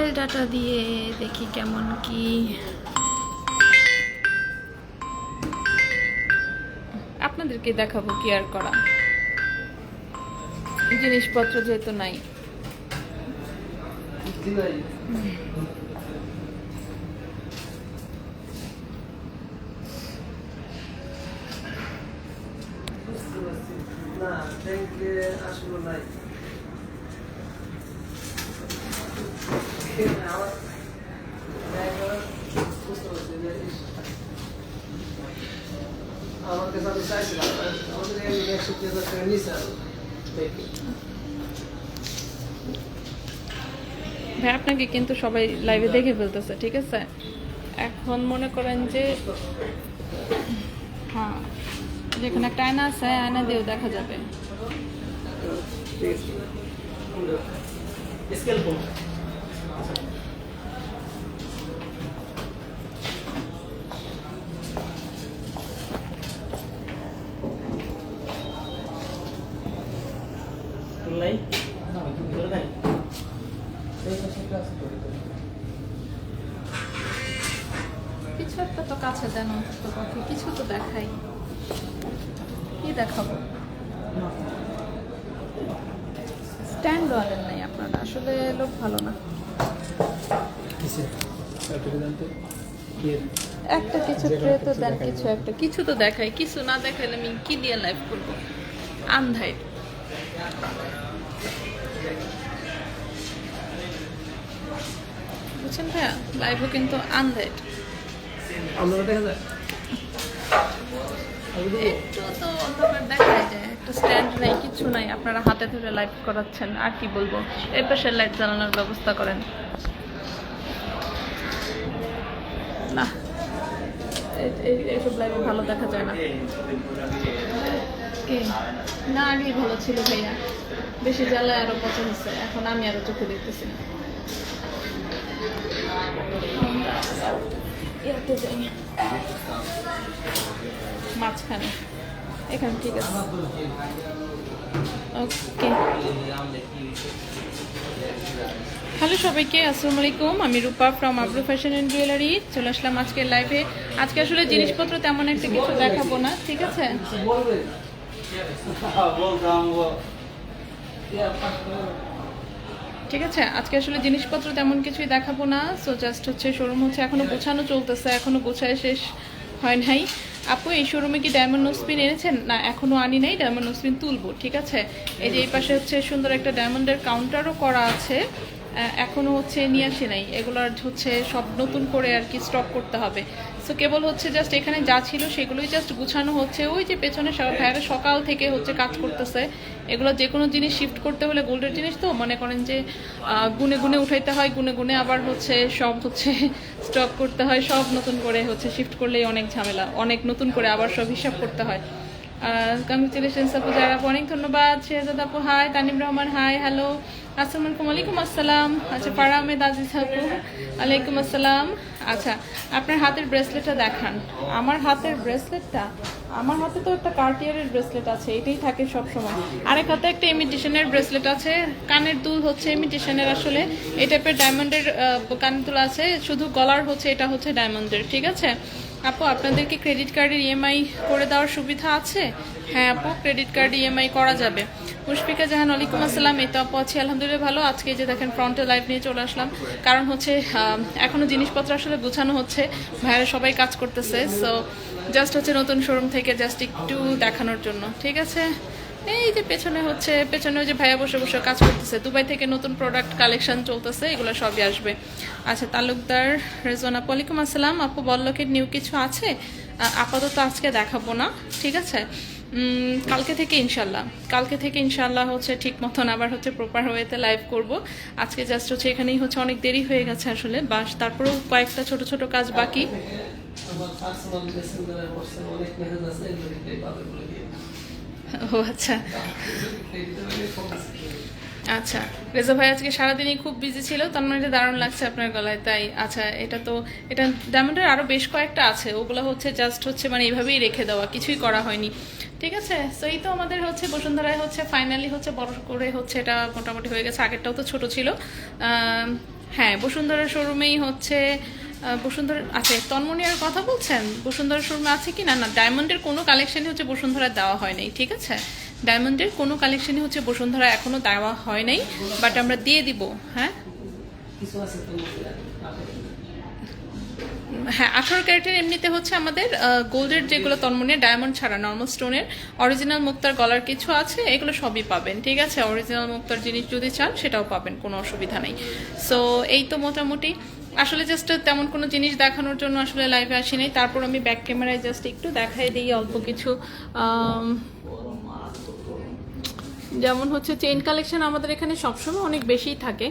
Mobile data দিয়ে দেখি কেমন কি। আপনাদেরকে দেখাবো কি আর করা, জিনিসপত্র যেহেতু নাই। না ব্যাংকে আসলে নাই। আমার কাছে আমি চাইছিলাম আমাদের 150,000 টাকা নিয়েছে ভাই আপনাকে কিন্তু সবাই লাইভে দেখে ফেলতেছে, ঠিক আছে? এখন মনে করেন যে হ্যাঁ, যেখানে একটা আয়না আছে আয়না দিয়েও দেখা যাবে। কিছু একটা তো কাছে দেন, অন্তত পক্ষে কিছু তো দেখাই। কি দেখাবো? স্ট্যান্ড আনেন নাই আপনারা, আসলে লোক ভালো না। একটা কিছু ট্রে তো দেন, কিছু একটা কিছু তো দেখাই। কিছু না দেখাইলে আমি কি দিয়ে লাইভ করবো? আন্ধাই বুঝছেন ভাইয়া, লাইভও কিন্তু আন্ধাই। আমরা দেখা যায় একটু তো অন্ধকার দেখাই যায়। একটা স্ট্যান্ড নাই, কিছু নাই, আপনারা হাতে ধরে লাইভ করাচ্ছেন। আর কি বলবো, এই পাশে লাইট জ্বালানোর ব্যবস্থা করেন না। এইসব লাইভে ভালো দেখা যায় না। কে না, আগেই ভালো ছিল ভাইয়া, বেশি জ্বালায় আরো পছন্দ হচ্ছে। এখন আমি আরো চোখে দেখতেছি না। ইয়াতে যাই মাঝখানে, এখানে ঠিক আছে। ওকে, হ্যালো সবাইকে, আসসালামু আলাইকুম। আমি রূপা from Abru fashion and jewellery. চলে আসলাম আজকের লাইভে। আজকে আসলে জিনিসপত্র তেমন একটা কিছু দেখাবো না, ঠিক আছে? ঠিক আছে, আজকে আসলে জিনিসপত্র তেমন কিছুই দেখাবো না। সো জাস্ট হচ্ছে শোরুম হচ্ছে এখনো গোছানো চলতেছে, এখনো গোছায় শেষ হয় নাই। আপু এই শোরুমে কি ডায়মন্ড নোজপিন এনেছেন? না, এখনো আনি নাই, ডায়মন্ড নোজপিন তুলবো, ঠিক আছে? এই যে এই পাশে হচ্ছে সুন্দর একটা ডায়মন্ডের কাউন্টারও করা আছে, এখনো হচ্ছে নিয়ে আসি নাই। এগুলোর হচ্ছে সব নতুন করে আর কি স্টক করতে হবে। সো কেবল হচ্ছে জাস্ট এখানে যা ছিল সেগুলোই জাস্ট গুছানো হচ্ছে। ওই যে পেছনে ভাইয়ারা সকাল থেকে হচ্ছে কাজ করতেছে। এগুলো যে কোনো জিনিস শিফট করতে হলে, গোল্ডের জিনিস তো মনে করেন যে গুনে গুনে উঠাইতে হয়, গুনে গুনে আবার হচ্ছে সব হচ্ছে স্টক করতে হয়, সব নতুন করে হচ্ছে শিফট করলেই অনেক ঝামেলা, অনেক নতুন করে আবার সব হিসাব করতে হয়। কংগ্রেচুলেশনস আপু, যারা অনেক ধন্যবাদ। শেহজাদ আপু hi, Tanim Rahman hi, hello, আসসালামু আলাইকুম। ওয়ালাইকুম আসসালাম। আচ্ছা, ফারা আহমেদ আজিজ আপু আলাইকুম আসসালাম। আচ্ছা, আপনার হাতের ব্রেসলেটটা দেখান। আমার হাতের ব্রেসলেটটা, আমার হাতে তো একটা কার্টিয়ারের ব্রেসলেট আছে, এটাই থাকে সব সময়। আরেক হাতে একটা ইমিটেশনের ব্রেসলেট আছে। কানের দুল হচ্ছে ইমিটেশনের, আসলে এই টাইপের ডায়মন্ডের কানের দুল আছে, শুধু গলার হচ্ছে এটা হচ্ছে ডায়মন্ডের, ঠিক আছে? আপু আপনাদেরকে ক্রেডিট কার্ডের ইএমআই করে দেওয়ার সুবিধা আছে? হ্যাঁ আপু, ক্রেডিট কার্ড ইএমআই করা যাবে। মুশফিকা জাহান ওয়ালাইকুম আসসালাম। এই তো আপু আছি আলহামদুলিল্লাহ ভালো। আজকে যে দেখেন ফ্রন্টে লাইভ নিয়ে চলে আসলাম, কারণ হচ্ছে এখনো জিনিসপত্র আসলে গুছানো হচ্ছে, ভাইয়ারা সবাই কাজ করতেছে। সো জাস্ট হচ্ছে নতুন শোরুম থেকে জাস্ট একটু দেখানোর জন্য, ঠিক আছে? এই যে পেছনে হচ্ছে, পেছনে ওই যে ভাইয়া বসে বসে কাজ করতেছে, দুবাই থেকে নতুন প্রোডাক্ট কালেকশন চলতেছে, এগুলো সবই আসবে। আচ্ছা, তালুকদার রেজওয়ান আপু ওয়ালাইকুম আসসালাম। আপু বল্লকের নিউ কিছু আছে? আপাতত আজকে দেখাবো না, ঠিক আছে? কালকে থেকে ইনশাল্লাহ হচ্ছে ঠিক মতন আবার হচ্ছে প্রপার ওয়েতে লাইভ করব। আজকে জাস্ট হচ্ছে এখানেই হচ্ছে অনেক দেরি হয়ে গেছে আসলে, বাস তারপরেও কয়েকটা ছোট ছোট কাজ বাকি। ও আচ্ছা আচ্ছা, রেজা ভাই আজকে সারাদিনই খুব বিজি ছিল, তার মানে এটা দারুণ লাগছে আপনার গলায়, তাই? আচ্ছা, এটা ডায়মন্ডের আরও বেশ কয়েকটা আছে, ওগুলো হচ্ছে জাস্ট হচ্ছে মানে এইভাবেই রেখে দেওয়া, কিছুই করা হয়নি, ঠিক আছে? সো এই তো আমাদের হচ্ছে বসুন্ধরায় হচ্ছে ফাইনালি হচ্ছে বড় করে হচ্ছে এটা মোটামুটি হয়ে গেছে। আগেরটাও তো ছোট ছিল। হ্যাঁ, বসুন্ধরা শোরুমেই হচ্ছে বসুন্ধরা আছে। তন্মনিয়ার কথা বলছেন? বসুন্ধরা শোরুমে আছে কি না? না, ডায়মন্ডের কোনো কালেকশনই হচ্ছে বসুন্ধরা দেওয়া হয় নাই, ঠিক আছে? ডায়মন্ডের কোনো কালেকশনই হচ্ছে বসুন্ধরা এখনো দেওয়া হয় নাই, বাট আমরা দিয়ে দিব। হ্যাঁ কিছু আছে তো হ্যাঁ, 18 ক্যারেটের এমনিতে হচ্ছে আমাদের গোল্ডের যেগুলো তন্মনিয়া, ডায়মন্ড ছাড়া নর্মাল স্টোনের অরিজিনাল মুক্তার গলার কিছু আছে, এগুলো সবই পাবেন, ঠিক আছে? অরিজিনাল মুক্তার জিনিস যদি চান সেটাও পাবেন, কোনো অসুবিধা নেই। সো এই তো মোটামুটি আসলে জাস্ট তেমন কোনো জিনিস দেখানোর জন্য আসলে লাইভে আসি নাই। তারপর আমি ব্যাক ক্যামেরায় জাস্ট একটু দেখাই দিই অল্প কিছু। যেমন হচ্ছে চেইন কালেকশন আমাদের এখানে সবসময় অনেক বেশিই থাকে।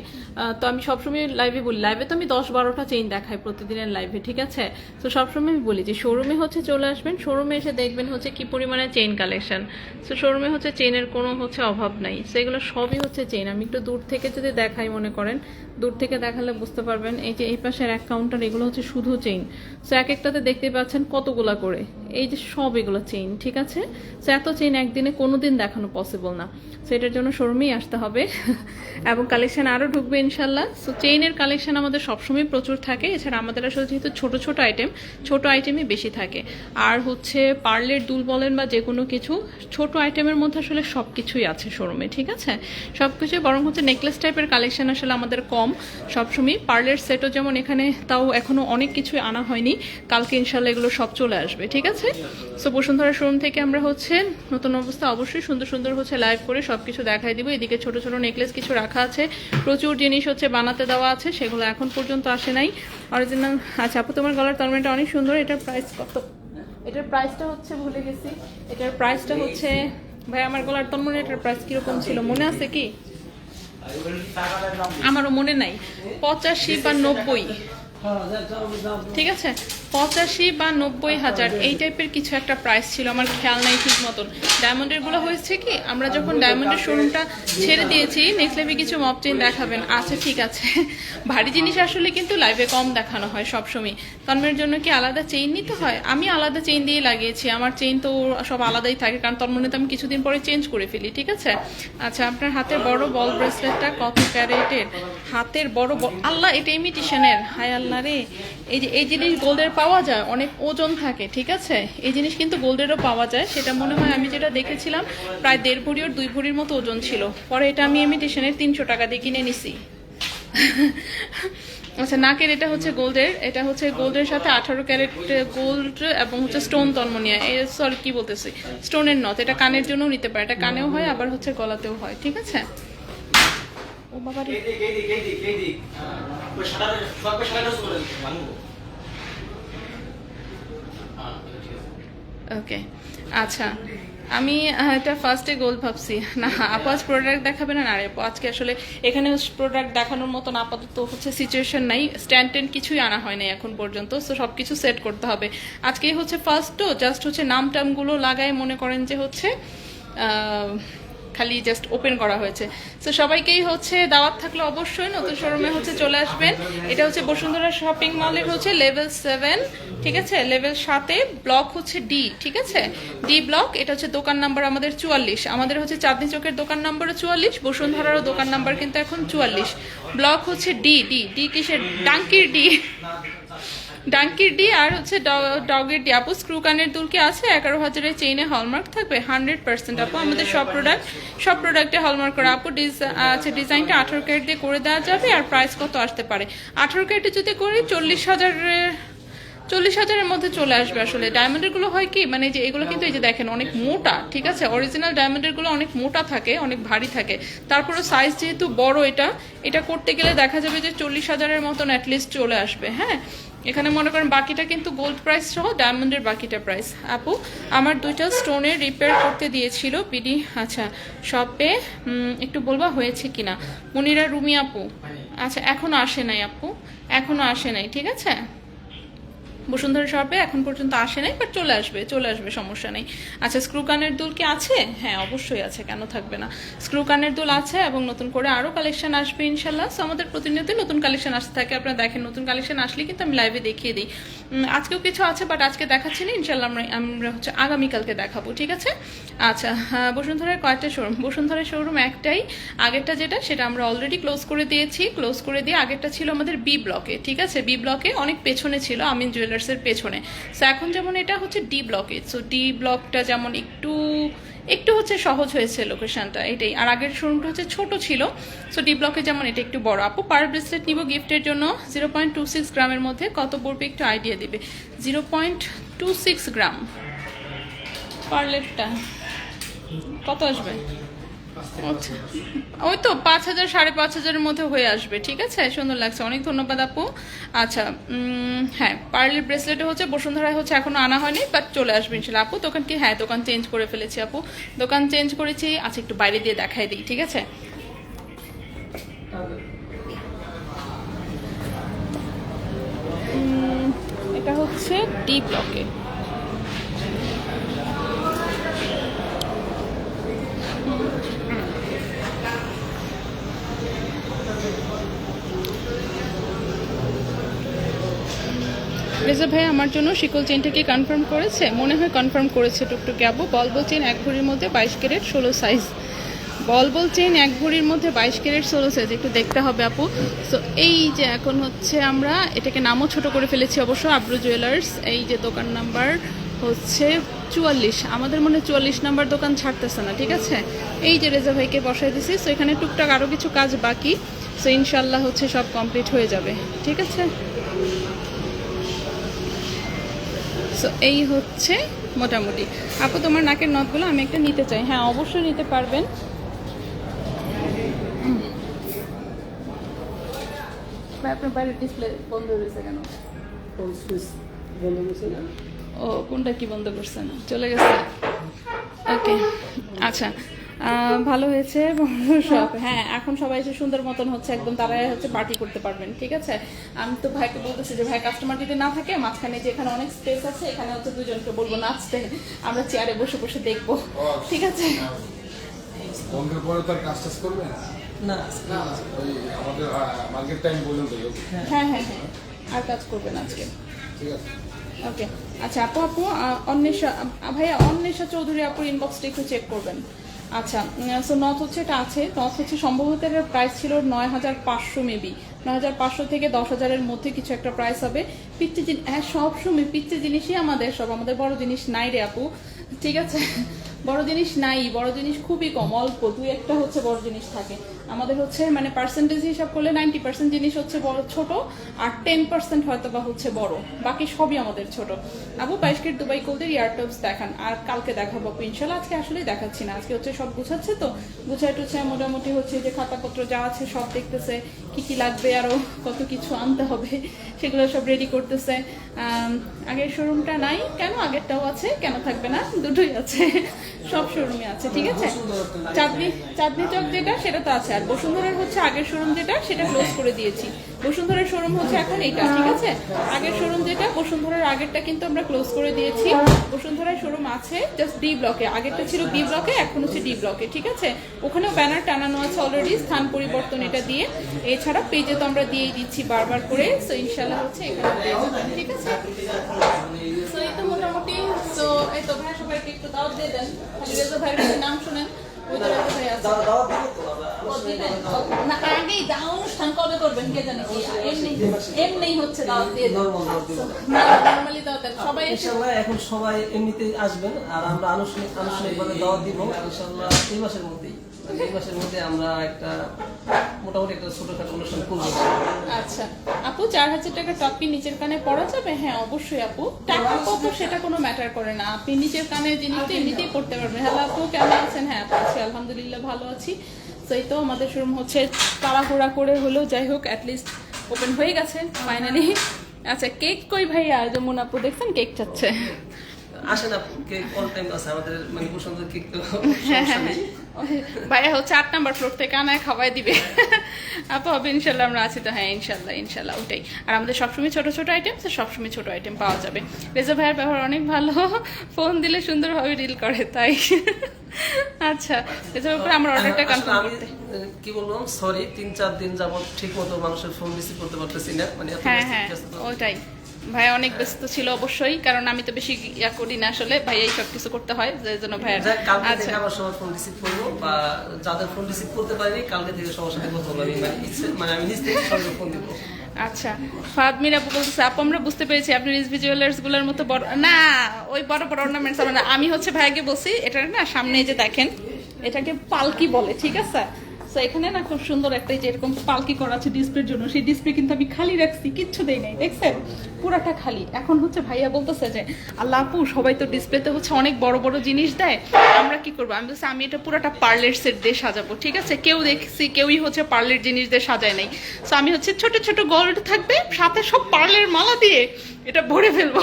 তো আমি সবসময় লাইভে বলি, লাইভে তো আমি 10-12টা চেইন দেখাই প্রতিদিনের লাইভে, ঠিক আছে? তো সবসময় আমি বলি যে শোরুমে হচ্ছে চলে আসবেন, শোরুমে এসে দেখবেন হচ্ছে কি পরিমাণে চেইন কালেকশন। তো শোরুমে হচ্ছে চেইনের কোনো হচ্ছে অভাব নাই, সেগুলো সবই হচ্ছে চেইন। আমি একটু দূর থেকে যদি দেখাই, মনে করেন দূর থেকে দেখালে বুঝতে পারবেন। এই যে এই পাশের এক কাউন্টার, এগুলো হচ্ছে শুধু চেইন। সো এক একটাতে দেখতে পাচ্ছেন কতগুলা করে, এই যে সব এগুলো চেইন, ঠিক আছে? সো এত চেইন একদিনে কোনোদিন দেখানো পসিবল না, সেটার জন্য শোরুমেই আসতে হবে। এবং কালেকশন আরও ঢুকবে ইনশাল্লাহ। সো চেইনের কালেকশন আমাদের সবসময় প্রচুর থাকে। এছাড়া আমাদের আসলে যেহেতু ছোট ছোট আইটেম, ছোট আইটেমই বেশি থাকে। আর হচ্ছে পার্লের দুল বলেন বা যে কোনো কিছু, ছোট আইটেমের মধ্যে আসলে সব কিছুই আছে শোরুমে, ঠিক আছে? সব কিছুই, বরং হচ্ছে নেকলেস টাইপের কালেকশন আসলে আমাদের কম সবসময়। পার্লের সেটও যেমন এখানে, তাও এখনও অনেক কিছুই আনা হয়নি, কালকে ইনশাল্লাহ এগুলো সব চলে আসবে, ঠিক আছে? সো বসুন্ধরা শোরুম থেকে আমরা হচ্ছে নতুন অবস্থা অবশ্যই সুন্দর সুন্দর হচ্ছে লাইভ করে সবকিছু দেখাই দিব। এদিকে ছোট ছোট নেকলেস কিছু রাখা আছে, প্রচুর জিনিস হচ্ছে বানাতে দেওয়া আছে, সেগুলো এখন পর্যন্ত আসে নাই অরিজিনাল। আচ্ছা আপু, তোমার গলার তরমেটা অনেক সুন্দর, এটার প্রাইস কত? এটার প্রাইসটা হচ্ছে ভুলে গেছি, এটার প্রাইসটা হচ্ছে, ভাই আমার গলার তরমনে এটার প্রাইস কিরকম ছিল মনে আছে কি? আমারও মনে নাই, 85 বা 90, ঠিক আছে? 85 বা 90 হাজার এই টাইপের কিছু একটা প্রাইস ছিল, আমার খেয়াল নাই ঠিক মতন। ডায়মন্ডের গুলো হয়েছে কি, আমরা যখন ডায়মন্ডের শোরুমটা ছেড়ে দিয়েছি, নেক্সট লাইভে কিছু মপ চেইন দেখাবেন। আচ্ছা ঠিক আছে, ভারী জিনিস আসলে কিন্তু লাইভে কম দেখানো হয় সবসময়। তন্ময়ের জন্য কি আলাদা চেইন নিতে হয়? আমি আলাদা চেইন দিয়ে লাগিয়েছি, আমার চেইন তো সব আলাদাই থাকে, কারণ তন্মনে তো আমি কিছুদিন পরে চেঞ্জ করে ফেলি, ঠিক আছে? আচ্ছা, আপনার হাতের বড় বল ব্রেসলেটটা কত ক্যারেটের? হাতের বড় আল্লাহ, এটা ইমিটেশনের, হায় আল্লাহ রে। এই জিনিস গোল্ডের পাওয়া যায়, অনেক ওজন থাকে, ঠিক আছে? এই জিনিস কিন্তু গোল্ডেরও পাওয়া যায়, সেটা মনে হয় আমি যেটা দেখেছিলাম প্রায় 1.5 ভরি আর 2 ভরির মতো ওজন ছিল। পরে এটা আমি ইমিটেশনের 300 টাকা দিয়ে কিনে নিছি। আচ্ছা, নাকের এটা হচ্ছে গোল্ডের, এটা হচ্ছে গোল্ডের সাথে 18 ক্যারেট গোল্ড এবং হচ্ছে স্টোন তন্মনিয়া, সরি কি বলতেছি, স্টোনের নথ। এটা কানের জন্যও নিতে পারে, এটা কানেও হয় আবার হচ্ছে গলাতেও হয়, ঠিক আছে? ও বাবা রে, ওকে। আচ্ছা, আমি এটা ফার্স্টে গোল্ড ভাবছি না। আপু আজ প্রোডাক্ট দেখাবে না? আরে আপু, আজকে আসলে এখানে প্রোডাক্ট দেখানোর মতন আপাতত হচ্ছে সিচুয়েশন নাই, স্ট্যান্ড টেন্ড কিছুই আনা হয় নাই এখন পর্যন্ত। সো সব কিছু সেট করতে হবে। আজকেই হচ্ছে ফার্স্ট, তো জাস্ট হচ্ছে নাম টামগুলো লাগায় মনে করেন যে হচ্ছে খালি জাস্ট ওপেন করা হয়েছে। তো সবাইকেই হচ্ছে দাওয়াত থাকলে অবশ্যই নতুন শোরুমে হচ্ছে চলে আসবেন। এটা হচ্ছে বসুন্ধরা শপিং মলের হচ্ছে লেভেল 7, ঠিক আছে? লেভেল 7-এ ব্লক হচ্ছে ডি, ঠিক আছে? D block. এটা হচ্ছে দোকান নাম্বার আমাদের 44। আমাদের হচ্ছে চাঁদনি চকের দোকান নাম্বারও 44, বসুন্ধরারও দোকান নাম্বার কিন্তু এখন 44। ব্লক হচ্ছে ডি। ডি ডি কিসের? ডাঙ্কির ডি, ডাঙ্কির ডি। আর হচ্ছে ডগের ডি। আপু স্ক্রু কানের দুল কি আছে? 11,000-এর চেইনে হলমার্ক থাকবে 100%। আপু আমাদের সব প্রোডাক্টে হলমার্ক করা। আপু আচ্ছা, ডিজাইনটা 18 ক্যারেট দিয়ে করে দেওয়া যাবে? আর প্রাইস কত আসতে পারে? 18 ক্যারেটে যদি করি 40,000-এর মধ্যে চলে আসবে। আসলে ডায়মন্ডের গুলো হয় কি, মানে যে এগুলো কিন্তু এই যে দেখেন অনেক মোটা, ঠিক আছে? অরিজিনাল ডায়মন্ডের গুলো অনেক মোটা থাকে, অনেক ভারী থাকে। তারপরে সাইজ যেহেতু বড়, এটা করতে গেলে দেখা যাবে যে 40,000-এর মতন অ্যাটলিস্ট চলে আসবে। হ্যাঁ, এখানে মনে করেন বাকিটা কিন্তু গোল্ড প্রাইস সহ ডায়মন্ডের বাকিটা প্রাইস। আপু আমার 2টা স্টোনের রিপেয়ার করতে দিয়েছিল বিডি, আচ্ছা শপে, একটু বলবা হয়েছে কিনা? মনিরা রুমি আপু, আচ্ছা এখনো আসে নাই আপু, এখনো আসে নাই, ঠিক আছে? বসুন্ধরা শপে এখন পর্যন্ত আসে নাই, বাট চলে আসবে, সমস্যা নেই। আচ্ছা, স্ক্রু কানের দুল কি আছে? হ্যাঁ অবশ্যই আছে, কেন থাকবে না। স্ক্রু কানের দুল আছে এবং নতুন করে আরও কালেকশন আসবে ইনশাল্লাহ। সো আমাদের প্রতিনিয়তই নতুন কালেকশন আসতে থাকে, আপনারা দেখেন। নতুন কালেকশন আসলে কিন্তু আমি লাইভে দেখিয়ে দিই। আজকেও কিছু আছে, বাট আজকে দেখাচ্ছি না, ইনশাল্লাহ আমরা হচ্ছে আগামীকালকে দেখাবো, ঠিক আছে। আচ্ছা, বসুন্ধরার কয়টা শোরুম? বসুন্ধরার শোরুম একটাই, আগেরটা যেটা সেটা আমরা অলরেডি ক্লোজ করে দিয়েছি। ক্লোজ করে দিয়ে আগেরটা ছিল আমাদের বি ব্লকে, ঠিক আছে। বি ব্লকে অনেক পেছনে ছিল, আমিন জুয়েলার্সের পেছনে। সো এখন যেমন এটা হচ্ছে ডি ব্লকে, সো ডি ব্লকটা যেমন একটু হচ্ছে সহজ হয়েছে লোকেশনটা, এটাই। আর আগের শোরুমটা হচ্ছে ছোট ছিল, সো ডি ব্লকে যেমন এটা একটু বড়। আপু পার ব্রেসলেট নিব গিফটের জন্য 0.26 গ্রামের মধ্যে, কত পড়বে একটু আইডিয়া দিবে। 0.26 গ্রাম পার্লেটটা কত আসবে? আচ্ছা, ওই তো 5,000 5,500-এর মধ্যে হয়ে আসবে, ঠিক আছে। সুন্দর লাগছে, অনেক ধন্যবাদ আপু। আচ্ছা, হ্যাঁ পার্লের ব্রেসলেটে হচ্ছে বসুন্ধরায় হচ্ছে এখনো আনা হয়নি, বাট চলে আসবে ইনশাল্লাহ। আপু দোকান কি? হ্যাঁ দোকান চেঞ্জ করে ফেলেছি আপু, দোকান চেঞ্জ করেছি। আচ্ছা একটু বাইরে দিয়ে দেখাই দিই, ঠিক আছে। এটা হচ্ছে ডি ব্লকে। রেজা ভাই আমার জন্য শিকল চেনটা কি কনফার্ম করেছে? মনে হয় কনফার্ম করেছে টুকটুকি আপু। বল চেন 1 ভরির মধ্যে 22 ক্যারেট 16 সাইজ। বল চেন 1 ভরির মধ্যে 22 ক্যারেট 16 সাইজ, একটু দেখতে হবে আপু। সো এই যে এখন হচ্ছে আমরা এটাকে নামও ছোট করে ফেলেছি অবশ্য, আব্রু জুয়েলার্স। এই যে দোকান নাম্বার হচ্ছে 44, আমাদের মনে 44 নাম্বার দোকান ছাড়তেছে না, ঠিক আছে। এই যে রেজা ভাইকে বসাই দিছি। সো এখানে টুকটাক আরও কিছু কাজ বাকি, সো ইনশাল্লাহ হচ্ছে সব কমপ্লিট হয়ে যাবে, ঠিক আছে। সো এই হচ্ছে মোটামুটি। আপু তোমার নাকের নথগুলো আমি একটা নিতে চাই। হ্যাঁ অবশ্যই নিতে পারবেন। আপনার বাইরের ডিসপ্লে বন্ধ হয়েছে কেন? বন্ধ করছে না। ও কোনটা কি বন্ধ করছেন? চলে গেছে, ওকে। আচ্ছা, ভালো হয়েছে সব। হ্যাঁ এখন সবাই এসে সুন্দর মতন হচ্ছে একদম, তারাই হচ্ছে পার্টি করতে পারবেন, ঠিক আছে। আমি তো ভাইকে বলতেছি যে ভাই কাস্টমার যদি না থাকে মাঝখানে যে এখানে অনেক স্পেস আছে, এখানে হচ্ছে দুজনকে বলবো নাচতে, আমরা চেয়ারে বসে বসে দেখবো, ঠিক আছে। বন্ধের পরে তার কাজ টাজ করবে না ওই আমাদের মার্কেট টাইম পর্যন্ত হ্যাঁ হ্যাঁ হ্যাঁ, আর কাজ করবেন আজকে, ঠিক আছে। ওকে। আচ্ছা আপু অন্বেষা ভাইয়া, অন্বেষা চৌধুরী আপুর ইনবক্সটা একটু চেক করবেন। আচ্ছা, সো নথ হচ্ছে এটা আছে। নথ হচ্ছে সম্ভবত এর প্রাইস ছিল 9,500, মেবি 9,500 থেকে 10,000-এর মধ্যে কিছু একটা প্রাইস হবে। পিচ্ছি জিনিস, হ্যাঁ সবসময় পিচ্ছি জিনিসই আমাদের বড় জিনিস নাই রে আপু, ঠিক আছে। বড় জিনিস নাই, বড় জিনিস খুবই কম, অল্প 2-1টা হচ্ছে বড় জিনিস থাকে আমাদের। হচ্ছে মানে পার্সেন্টেজ হিসাব করলে 90% জিনিস হচ্ছে বড় ছোট, আর 10% হয়তো বা হচ্ছে বড়, বাকি সবই আমাদের ছোট। আপু 22 ক্যারেট দুবাই গোল্ডের ইয়ারটপস দেখান, আর কালকে দেখাবো আপু ইনশাল্লাহ। আজকে আসলেই দেখাচ্ছি না, আজকে হচ্ছে সব গুছাচ্ছে তো, গুছায় টুছায় মোটামুটি হচ্ছে যে খাতাপত্র যা আছে সব দেখতেছে, কি কি লাগবে আরো কত কিছু আনতে হবে সেগুলো সব রেডি করতেছে। আগের শোরুমটা নাই কেন? আগেরটাও আছে, কেন থাকবে না, দুটোই আছে, সব শোরুমে আছে, ঠিক আছে। চাঁদনি চক যেটা সেটা তো আছে, আর বসুন্ধরার হচ্ছে আগের শোরুম যেটা সেটা ক্লোজ করে দিয়েছি। বসুন্ধরার শোরুম হচ্ছে এখন এইটা, ঠিক আছে। আগের শোরুম যেটা বসুন্ধরার আগেরটা কিন্তু আমরা ক্লোজ করে দিয়েছি। বসুন্ধরার শোরুম আছে জাস্ট ডি ব্লকে, আগেরটা ছিল বি ব্লকে, এখন হচ্ছে ডি ব্লকে, ঠিক আছে। ওখানেও ব্যানার টানানো আছে অলরেডি, স্থান পরিবর্তন এটা দিয়ে। এছাড়া পেজে তো আমরা দিয়েই দিচ্ছি বারবার করে, সো ইনশাল্লাহ হচ্ছে এখানে পেয়ে যাবেন, ঠিক আছে। সো এই তো মোটামুটি। সো এই তো ভাই সবাইকে একটু দাওয়াত দিয়ে দেন, খালি রেজা ভাইয়ের নাম শুনেন। ওই তো রেজা ভাই আছে, না আগেই যা অনুষ্ঠান কবে করবেন কে জানে, কি এমনি হচ্ছে দাওয়াত দিয়ে দেন, নরমালি দাওয়াত দেন সবাই এসে। ইনশাআল্লাহ এখন সবাই এমনিতে আসবেন, আর আমরা আনুষ্ঠানিকভাবে দাওয়াত দিব ইনশাআল্লাহ এই মাসের মধ্যেই। এই মাসের মধ্যে আমরা একটা মোটামুটি একটা ছোটখাটো অনুষ্ঠান করবো। আচ্ছা আপু, 4,000 টাকা টপ কি নিচের কানে পরা যাবে? হ্যাঁ অবশ্যই আপু, টাকা কত সেটা কোনো ম্যাটার করে না, আপনি নিচের কানে জিনিসটা এমনিতেই পড়তে পারবেন। হ্যালো আপু কেমন আছেন? হ্যাঁ আছি আলহামদুলিল্লাহ ভালো আছি। সেই তো আমাদের শোরুম হচ্ছে তাড়াহুড়া করে হলেও যাই হোক অ্যাটলিস্ট ওপেন হয়ে গেছে ফাইনালি। আচ্ছা কেক কই ভাইয়া? যেমন আপু দেখছেন কেক চাচ্ছে, আসেন আপু, কেক অল টাইম আছে আমাদের, মানে পছন্দ কেক তো সমস্যা নেই। ভাইয়া হচ্ছে 8 নাম্বার ফ্লোর থেকে আনায় খাওয়াই দিবে। আপু হবে ইনশাল্লাহ, আমরা আছি তো। হ্যাঁ ইনশাল্লাহ ইনশাল্লাহ, ওটাই। আর আমাদের সবসময় ছোট ছোট আইটেম, তো সবসময় ছোট আইটেম পাওয়া যাবে। রেজা ভাইয়ের ব্যবহার অনেক ভালো, ফোন দিলে সুন্দরভাবে ডিল করে, তাই। আচ্ছা, রেজা ভাই আমার অর্ডারটা আসলে কনফার্ম আমি করতে। কি বলবো, সরি 3-4 দিন যাবত ঠিক মতো মানুষের ফোন রিসিভ করতে পারতেছি না, মানে এত হ্যাঁ হ্যাঁ, ব্যস্ত। ওটাই। ভাই অনেক ব্যস্ত ছিল অবশ্যই, কারণ আমি তো বেশি ইয়া করি না আসলে, ভাইয়াই সব কিছু করতে হয়, যার জন্য ভাইয়া। যাক, কালকে আচ্ছা থেকে আবার সবার ফোন রিসিভ করবো, বা যাদের ফোন রিসিভ করতে পারিনি কালকে থেকে সবার সাথে কথা বলবো। আমি মানে আমি নিজ থেকে সবাইকে ফোন দিব। আচ্ছা, ফাদমির আপু বলতেছে, আপু আমরা বুঝতে পেরেছি আপনি রিজভি জুয়েলার্স গুলোর মতো বড় না, ওই বড় বড় অর্নামেন্টস আমার না। আমি হচ্ছে ভাইয়াকে বলছি, এটা না সামনে এই যে দেখেন, এটাকে পালকি বলে, ঠিক আছে? তো এখানে না খুব সুন্দর একটা যে এরকম পালকি করা আছে ডিসপ্লের জন্য, সেই ডিসপ্লে কিন্তু আমি খালি রাখছি, কিচ্ছু দেই নাই, দেখছেন পুরাটা খালি। এখন হচ্ছে ভাইয়া বলতেছে যে আল্লাহ আপু সবাই তো ডিসপ্লেতে হচ্ছে অনেক বড় বড় জিনিস দেয়, আমরা কি করবো? আমি বলছি আমি এটা পুরাটা পার্লের সেট দিয়ে সাজাবো, ঠিক আছে? কেউ দেখছি কেউই হচ্ছে পার্লের জিনিস দিয়ে সাজায় নাই, তো আমি হচ্ছে ছোট ছোট গোল্ড থাকবে সাথে সব পার্লের মালা দিয়ে এটা ভরে ফেলবো।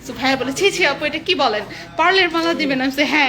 তো ভাইয়া বলে ছি ছি আপু এটা কি বলেন, পার্লের মালা দিবেন? আমি বলছি হ্যাঁ।